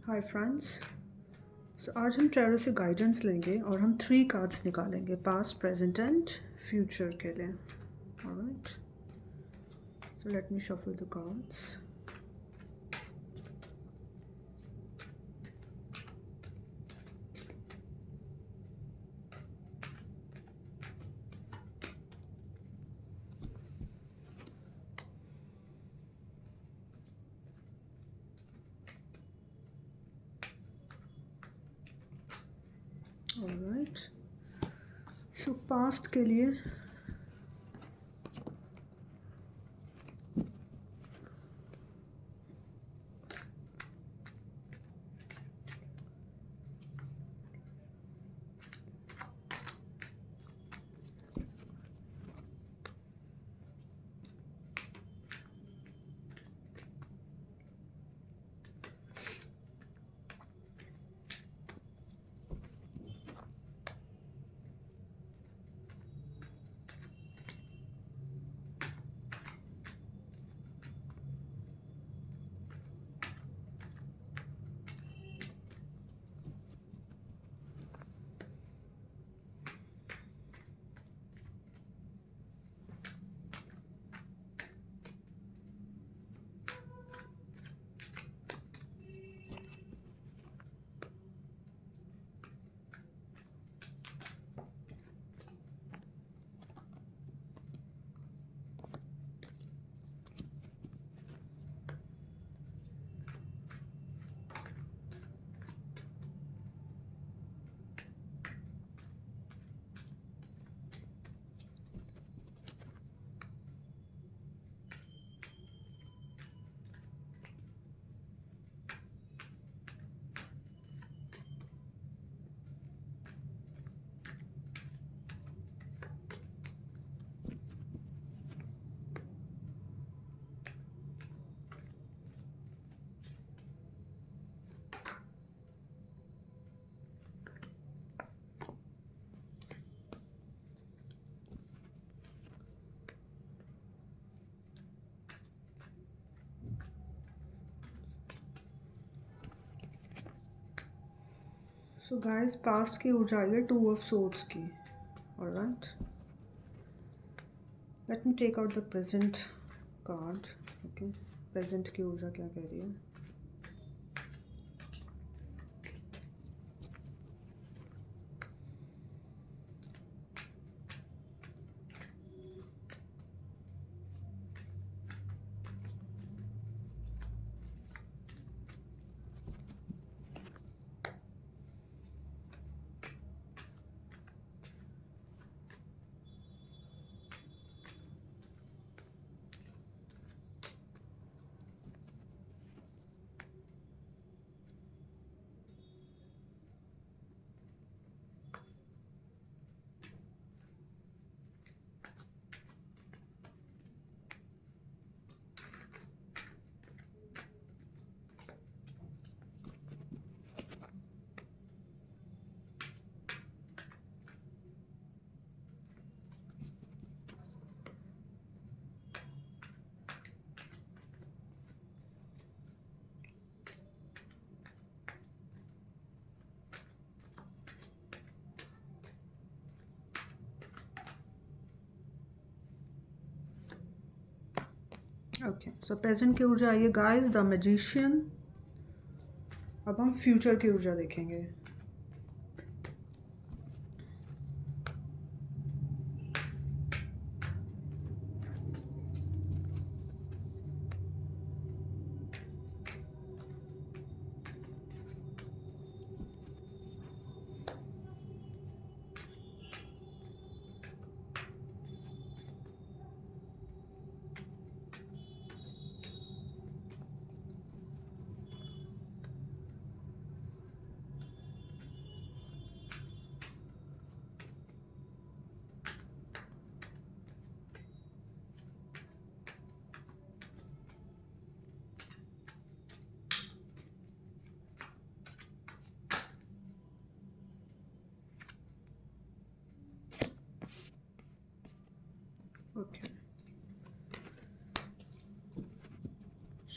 Hi friends. आज हम tarot से गाइडेंस लेंगे और हम 3 कार्ड्स निकालेंगे पास्ट, प्रेजेंट एंड फ्यूचर के लिए। Alright, so let me shuffle the cards. Alright, so past के लिए सो गाइस, पास्ट की ऊर्जा आई है 2 ऑफ सोर्ड्स की। Alright, let me take out the present card. Okay, present की ऊर्जा क्या कह रही है? ओके, सो प्रेजेंट की ऊर्जा आई है गाइस द मैजिशियन। अब हम फ्यूचर की ऊर्जा देखेंगे।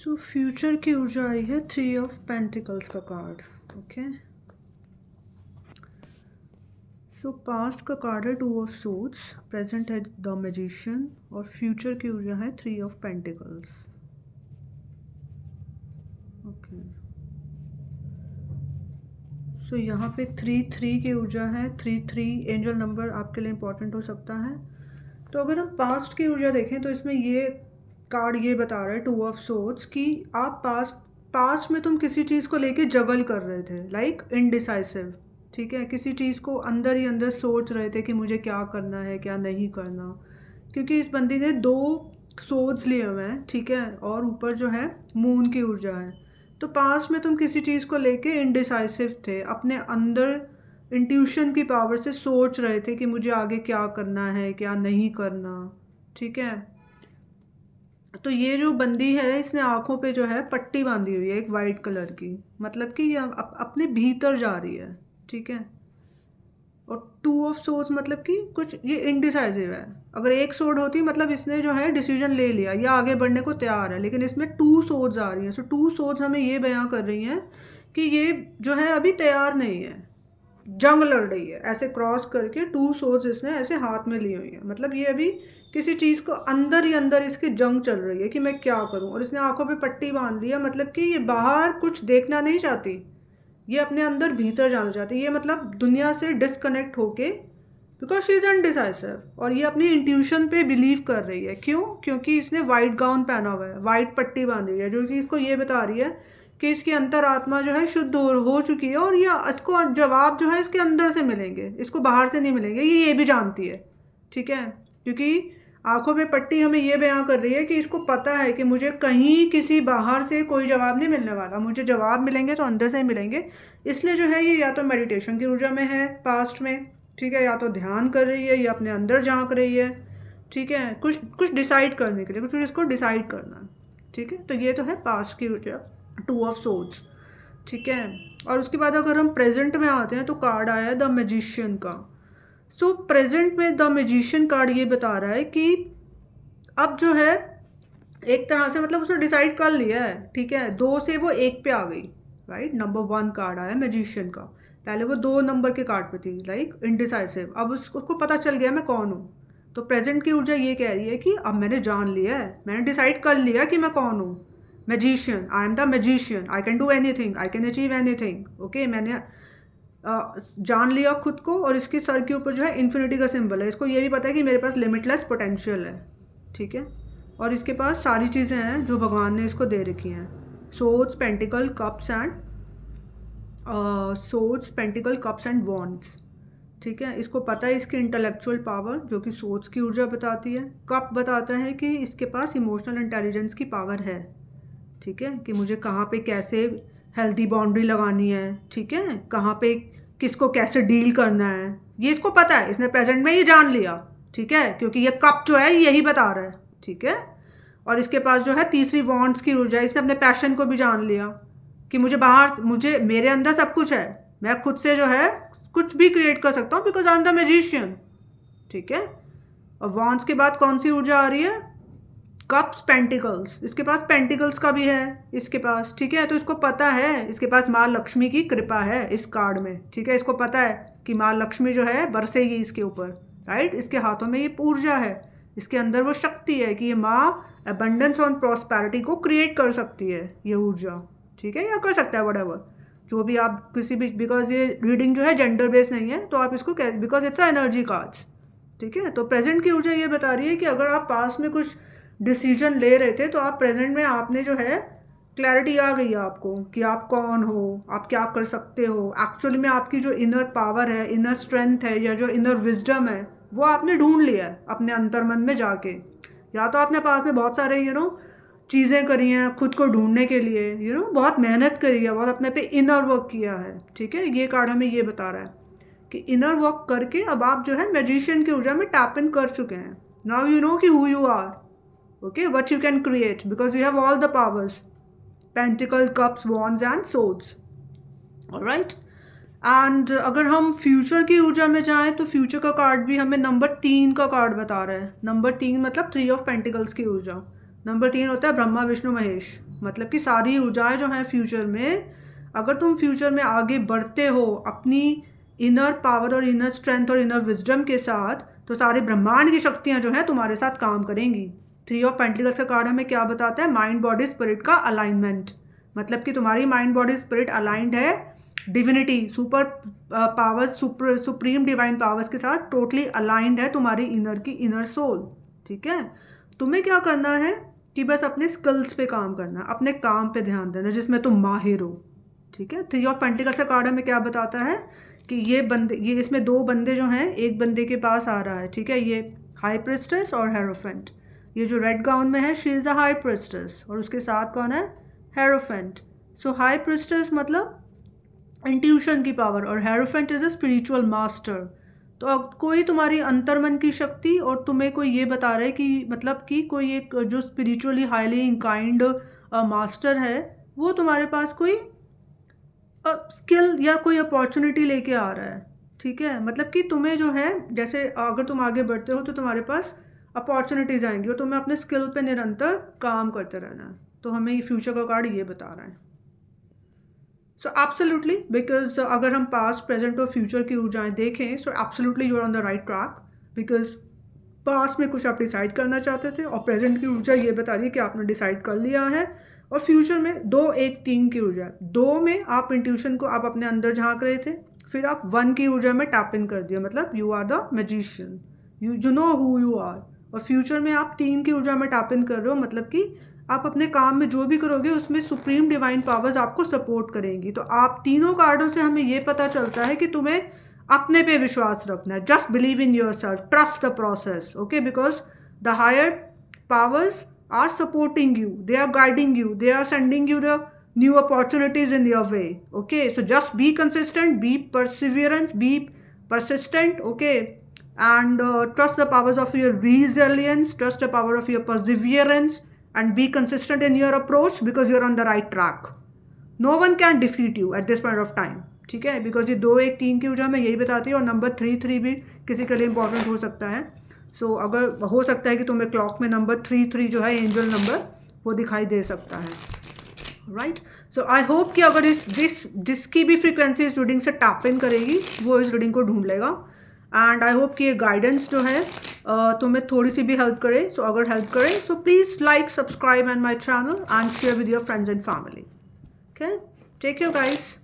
सो फ्यूचर की ऊर्जा आई है 3 ऑफ पेंटिकल्स का कार्ड. ओके, सो पास्ट का कार्ड है 2 ऑफ सोर्ड्स, प्रेजेंट है द मैजिशियन और फ्यूचर की ऊर्जा है 3 ऑफ पेंटिकल्स. ओके, सो यहाँ पे 3 की ऊर्जा है. 3 एंजल नंबर आपके लिए इम्पोर्टेंट हो सकता है. तो अगर हम पास्ट की ऊर्जा देखें तो इसमें ये कार्ड ये बता रहा है 2 ऑफ सोर्ड्स कि आप पास्ट में तुम किसी चीज़ को लेके जगल कर रहे थे, लाइक इनडिसाइसिव. ठीक है, किसी चीज़ को अंदर ही अंदर सोच रहे थे कि मुझे क्या करना है क्या नहीं करना, क्योंकि इस बंदी ने 2 सोर्ड्स लिए हुए हैं. ठीक है, और ऊपर जो है मून की ऊर्जा है. तो पास्ट में तुम किसी चीज़ को लेके इनडिसाइसिव थे, अपने अंदर इंट्यूशन की पावर से सोच रहे थे कि मुझे आगे क्या करना है क्या नहीं करना. ठीक है, तो ये जो बंदी है इसने आंखों पे जो है पट्टी बांधी हुई है एक वाइट कलर की, मतलब कि ये अपने भीतर जा रही है. ठीक है, और 2 ऑफ सोर्ड्स मतलब कि कुछ ये इनडिसाइसिव है. अगर एक सोर्ड होती मतलब इसने जो है डिसीजन ले लिया, या आगे बढ़ने को तैयार है, लेकिन इसमें 2 सोर्ड्स आ रही हैं. सो 2 सोर्ड्स हमें ये बयां कर रही हैं कि ये जो है अभी तैयार नहीं है, जंग लड़ रही है. ऐसे क्रॉस करके 2 सोर्ड्स इसने ऐसे हाथ में ली हुई है, मतलब ये अभी किसी चीज़ को अंदर ही अंदर इसकी जंग चल रही है कि मैं क्या करूं. और इसने आंखों पे पट्टी बांध लिया, मतलब कि ये बाहर कुछ देखना नहीं चाहती, ये अपने अंदर भीतर जाना चाहती है. ये मतलब दुनिया से डिस्कनेक्ट होके, बिकॉज शी इज़ अनडिसाइसिव, और ये अपनी इंट्यूशन पे बिलीव कर रही है. क्यों? क्योंकि इसने वाइट गाउन पहना हुआ है, वाइट पट्टी बांधी हुई है, जो कि इसको ये बता रही है कि इसकी अंतरात्मा जो है शुद्ध हो चुकी है, और ये इसको जवाब जो है इसके अंदर से मिलेंगे, इसको बाहर से नहीं मिलेंगे. ये भी जानती है. ठीक है, क्योंकि आंखों पे पट्टी हमें ये बयां कर रही है कि इसको पता है कि मुझे कहीं किसी बाहर से कोई जवाब नहीं मिलने वाला, मुझे जवाब मिलेंगे तो अंदर से ही मिलेंगे. इसलिए जो है ये या तो मेडिटेशन की ऊर्जा में है पास्ट में. ठीक है, या तो ध्यान कर रही है या अपने अंदर झांक रही है. ठीक है, कुछ डिसाइड करने के लिए, कुछ इसको डिसाइड करना है. ठीक है, तो ये तो है पास्ट की ऊर्जा 2 ऑफ सोर्ड्स. ठीक है, और उसके बाद अगर हम प्रेजेंट में आते हैं तो कार्ड आया है द मैजिशियन का. सो प्रेजेंट में द मैजिशियन कार्ड ये बता रहा है कि अब जो है एक तरह से मतलब उसने डिसाइड कर लिया है. ठीक है, 2 से वो 1 पे आ गई. राइट, नंबर 1 कार्ड आया मैजिशियन का. पहले वो 2 नंबर के कार्ड पे थी, लाइक इनडिसाइसिव. अब उसको पता चल गया मैं कौन हूँ. तो प्रेजेंट की ऊर्जा ये कह रही है कि अब मैंने जान लिया है, मैंने डिसाइड कर लिया कि मैं कौन हूँ. Magician, I am the magician, I can do anything, I can achieve anything. Okay, मैंने जान लिया खुद को, और इसके सर के ऊपर जो है इन्फिनिटी का सिंबल है. इसको ये भी पता है कि मेरे पास लिमिटलेस पोटेंशियल है. ठीक है, और इसके पास सारी चीज़ें हैं जो भगवान ने इसको दे रखी हैं. Swords, pentacle, cups and wands. ठीक है, इसको पता है इसकी इंटेलेक्चुअल पावर जो कि सोर्ड्स की ऊर्जा बताती है. कप बताता है कि इसके पास इमोशनल इंटेलिजेंस की पावर है. ठीक है, कि मुझे कहाँ पे कैसे हेल्दी बाउंड्री लगानी है. ठीक है, कहाँ पे किसको कैसे डील करना है, ये इसको पता है. इसने प्रेजेंट में ये जान लिया. ठीक है, क्योंकि ये कप जो है यही बता रहा है. ठीक है, और इसके पास जो है तीसरी वॉन्ड्स की ऊर्जा, इसने अपने पैशन को भी जान लिया कि मुझे मेरे अंदर सब कुछ है, मैं खुद से जो है कुछ भी क्रिएट कर सकता हूँ, because I am the magician. ठीक है, और वॉन्ड्स के बाद कौन सी ऊर्जा आ रही है? Cups, pentacles. इसके पास पेंटिकल्स का भी है इसके पास. ठीक है, तो इसको पता है इसके पास माँ लक्ष्मी की कृपा है इस कार्ड में. ठीक है, इसको पता है कि माँ लक्ष्मी जो है बरसेगी इसके ऊपर. राइट, इसके हाथों में ये ऊर्जा है, इसके अंदर वो शक्ति है कि ये माँ अबंडेंस और प्रॉस्पेरिटी को क्रिएट कर सकती है, ये ऊर्जा. ठीक है, या कर सकता है व्हाटएवर जो भी आप किसी भी, बिकॉज ये रीडिंग जो है जेंडर बेस्ड नहीं है, तो आप इसको बिकॉज इट्स एनर्जी कार्ड्स. ठीक है, तो प्रेजेंट की ऊर्जा ये बता रही है कि अगर आप पास्ट में कुछ डिसीजन ले रहे थे, तो आप प्रेजेंट में आपने जो है क्लैरिटी आ गई है आपको कि आप कौन हो, आप क्या कर सकते हो. एक्चुअली में आपकी जो इनर पावर है, इनर स्ट्रेंथ है, या जो इनर विजडम है, वो आपने ढूंढ लिया है अपने अंतर्मन में जाके. या तो आपने पास में बहुत सारे चीज़ें करी हैं खुद को ढूंढने के लिए, बहुत मेहनत करी है, बहुत अपने पे इनर वर्क किया है. ठीक है, ये कार्ड हमें ये बता रहा है कि इनर वर्क करके अब आप जो है मैजिशियन की ऊर्जा में टैप इन कर चुके हैं. नाउ यू नो कि who you are. Okay, what you can create because you have all the powers: pentacle, cups, wands and swords. All right, and अगर हम फ्यूचर की ऊर्जा में जाएं तो फ्यूचर का कार्ड भी हमें नंबर 3 का कार्ड बता रहा है. नंबर 3 मतलब 3 ऑफ पेंटिकल्स की ऊर्जा. नंबर 3 होता है ब्रह्मा विष्णु महेश, मतलब कि सारी ऊर्जाएं जो हैं फ्यूचर में, अगर तुम फ्यूचर में आगे बढ़ते हो अपनी इनर पावर और इनर स्ट्रेंथ और इनर विजडम के साथ, तो सारे ब्रह्मांड की शक्तियां जो है तुम्हारे साथ काम करेंगी। 3 ऑफ पेंटिकल्स का कार्ड हमें क्या बताता है? माइंड बॉडी स्पिरिट का अलाइनमेंट, मतलब कि तुम्हारी माइंड बॉडी स्पिरिट अलाइंड है divinity, super powers, supreme divine powers के साथ टोटली अलाइंड है तुम्हारी इनर की इनर सोल। ठीक है, तुम्हें क्या करना है कि बस अपने स्किल्स पे काम करना, अपने काम पे ध्यान देना जिसमें तुम माहिर हो। ठीक है, 3 ऑफ पेंटिकल्स का कार्ड हमें क्या बताता है कि ये बंदे, ये इसमें 2 बंदे जो हैं, एक बंदे के पास आ रहा है, ठीक है, ये हाई प्रिस्टेस और हेरोफेंट। ये जो रेड गाउन में है she is a high priestess, और उसके साथ कौन है? हेरोफेंट। सो हाई प्रिस्टेस मतलब इंट्यूशन की पावर, और hierophant is a spiritual master. तो अब कोई तुम्हारी अंतर्मन की शक्ति और तुम्हें कोई ये बता रहा है कि मतलब कि कोई एक जो स्पिरिचुअली हाईली इंकाइंड मास्टर है, वो तुम्हारे पास कोई स्किल या कोई अपॉर्चुनिटी लेके आ रहा है। ठीक है, मतलब कि तुम्हें जो है, जैसे अगर तुम आगे बढ़ते हो तो तुम्हारे पास अपॉर्चुनिटीज़ आएंगी और तुम्हें अपने स्किल पे निरंतर काम करते रहना है। तो हमें ये फ्यूचर का कार्ड ये बता रहा है। सो एब्सोल्युटली, बिकॉज अगर हम पास्ट प्रेजेंट और फ्यूचर की ऊर्जाएं देखें, so absolutely you are on the right track, because past में कुछ आप डिसाइड करना चाहते थे और प्रेजेंट की ऊर्जा ये बता रही है कि आपने डिसाइड कर लिया है। और फ्यूचर में 2 1 3 की ऊर्जा है। 2 में आप इंट्यूशन को आप अपने अंदर झांक रहे थे, फिर आप 1 की ऊर्जा में टैप इन कर दिया, मतलब you are the magician, you know who you are. और फ्यूचर में आप 3 की ऊर्जा में टैप इन कर रहे हो, मतलब कि आप अपने काम में जो भी करोगे उसमें सुप्रीम डिवाइन पावर्स आपको सपोर्ट करेंगी। तो आप तीनों कार्डों से हमें ये पता चलता है कि तुम्हें अपने पे विश्वास रखना है। Just believe in yourself, trust the process, okay, because the higher powers are supporting you, they are guiding you, they are sending you the new opportunities in your way. Okay, so just be consistent, be perseverance, be persistent, okay, and trust the powers of your resilience, trust the power of your perseverance, and be consistent in your approach because you're on the right track. No one can defeat you at this point of time. ठीक है, because ये 2 1 3 की ऊर्जा में यही बताती है, और नंबर 3 3 भी किसी के लिए इंपॉर्टेंट हो सकता है। सो अगर हो सकता है कि तुम्हें क्लॉक में नंबर 3 3 जो है एंजल नंबर वो दिखाई दे सकता है, राइट। सो आई होप कि अगर जिसकी भी फ्रीक्वेंसी इस रीडिंग से टैप इन करेगी वो इस रीडिंग को ढूंढ लेगा। एंड आई होप कि ये गाइडेंस जो है तुम्हें थोड़ी सी भी हेल्प करे। सो अगर हेल्प करे so please like, subscribe and my channel and share with your friends and family. Okay, take care guys.